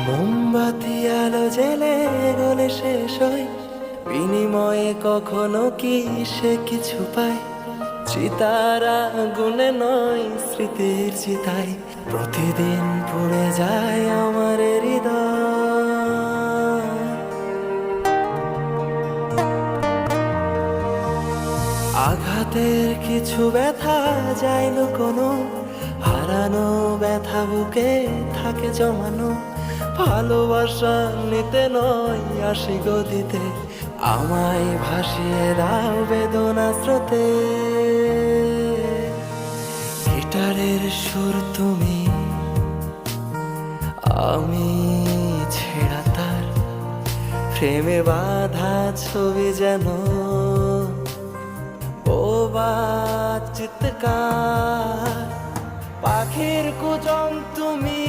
মোমবাতি আলো জেলে গলে শেষ হয়, বিনিময়ে কখনো কি সে কিছু পায়? চিতারা গুনে নয়, স্মৃতির চিতায় প্রতিদিন পুড়ে যায় আমার হৃদয়। আঘাতের কিছু ব্যথা যায় লুকোনো, হারানো ব্যথা বুকে থাকে জমানো। ভালোবাসা নিতে নয়, আসি গদিতে, আমায় ভাসিয়ে দাও বেদনা স্রোতে। গিটারের সুর তুমি, আমি ছেঁড়া তার, ফ্রেমে বাঁধা ছবি যেন বোবা চিৎকার। পাখির কুজন তুমি,